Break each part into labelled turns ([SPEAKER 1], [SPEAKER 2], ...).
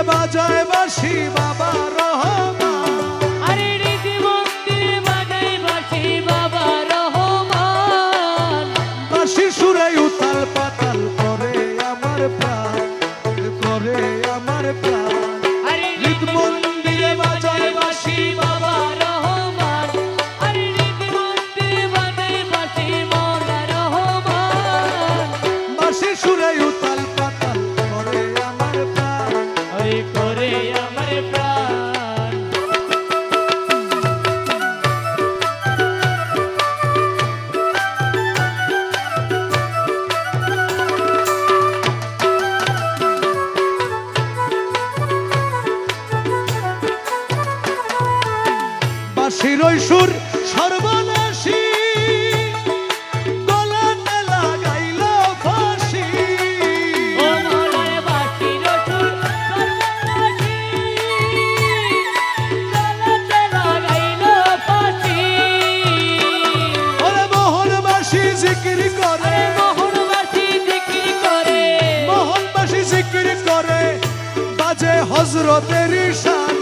[SPEAKER 1] বাজায় বাঁশি বাবা রহমান।
[SPEAKER 2] আরে হৃদ মন্দিরে বাজায় বাঁশি বাবা রহমান।
[SPEAKER 1] বাঁশির সুরে উতাল পাতাল করে আমার প্রাণ, করে আমার প্রাণ।
[SPEAKER 2] আরে
[SPEAKER 1] হৃদ মন্দিরে বাজায় বাঁশি বাবা
[SPEAKER 2] রহমান। আরে হৃদ মন্দিরে বাজায় বাঁশি মৌলা রহমান।
[SPEAKER 1] বাঁশির সুরে উতাল পাতাল করে আমার প্রাণ।
[SPEAKER 2] আরে করে আমার প্রাণ।
[SPEAKER 1] বাঁশির ওই সুর সর্বনাশী, গলাতে লাগাইল ফাঁসি।
[SPEAKER 2] ও মৌলার বাঁশির সুর সর্বনাশী, গলাতে লাগাইল ফাঁসি।
[SPEAKER 1] ওরে মোহন বাঁশি জিকির করে,
[SPEAKER 2] আরে মোহন বাঁশি জিকির করে।
[SPEAKER 1] মোহন বাঁশি জিকির করে, বাজে হযরতের শান।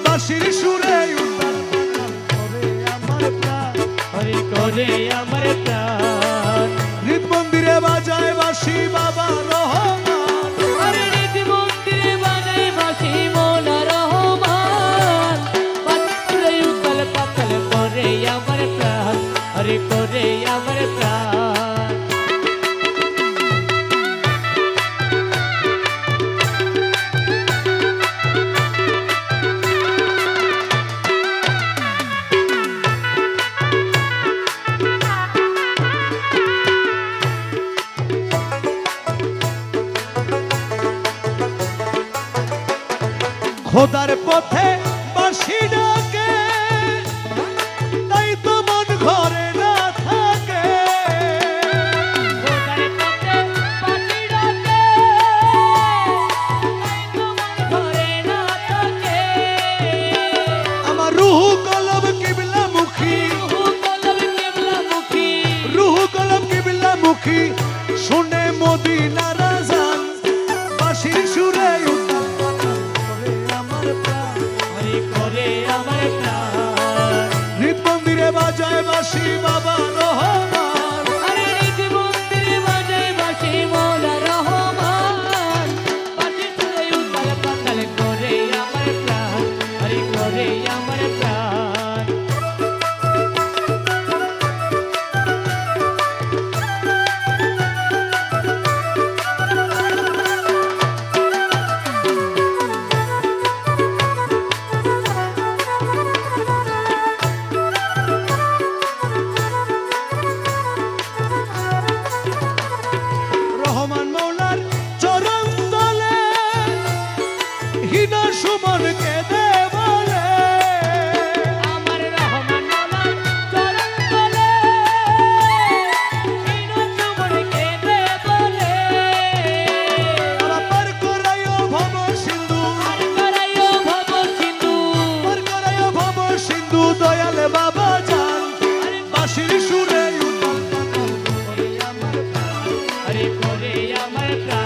[SPEAKER 1] বাঁশির সুরে উতাল পাতাল করে আমার প্রাণ।
[SPEAKER 2] হরি করে আমার প্রাণ।
[SPEAKER 1] হৃদ মন্দিরে বাজায় বাঁশি বাবা রহমান।
[SPEAKER 2] আরে হৃদ মন্দিরে বাজায় বাঁশি মৌলা রহমান। বাঁশির উতাল পাতাল করে আমার প্রাণ। হরি করে আমার প্রাণ।
[SPEAKER 1] খোদার পথে বাঁশি ডাকে, তাই তো মন ঘরে না থাকে।
[SPEAKER 2] খোদার পথে বাঁশি ডাকে, তাই তো মন ভরে না থাকে।
[SPEAKER 1] আমার রুহু কলব কিবলা মুখী,
[SPEAKER 2] রুহু কলব কিবলামুখী।
[SPEAKER 1] রুহু কলব কিবলা মুখী, শুনে মদিনার আযান। বাঁশির সুরে উতাল পাতাল করে আমার প্রাণ।
[SPEAKER 2] হরি করে আমার প্রাণ।
[SPEAKER 1] হৃদ মন্দিরে বাজায় বাঁশি বাবা রহমান।
[SPEAKER 2] আরে হৃদ মন্দিরে বাজায় বাঁশি মৌলা রহমান। বাঁশির সুরে উতাল পাতাল করে আমার প্রাণ। হরি করে আমার প্রাণ।
[SPEAKER 1] রহমান মৌলার চরণ তলে হীন সুমন কেঁদে বলে।
[SPEAKER 2] আমার রহমান মৌলার চরণ তলে হীন সুমন কেঁদে বলে।
[SPEAKER 1] আমার পার করাইও ভব সিন্ধু,
[SPEAKER 2] আর করাইও ভব সিন্ধু।
[SPEAKER 1] পার করাইও ভব সিন্ধু, দয়াল বাবা জান। বাঁশির সুরে উতাল পাতাল করে আমার প্রাণ।
[SPEAKER 2] হরি করে আমার প্রাণ।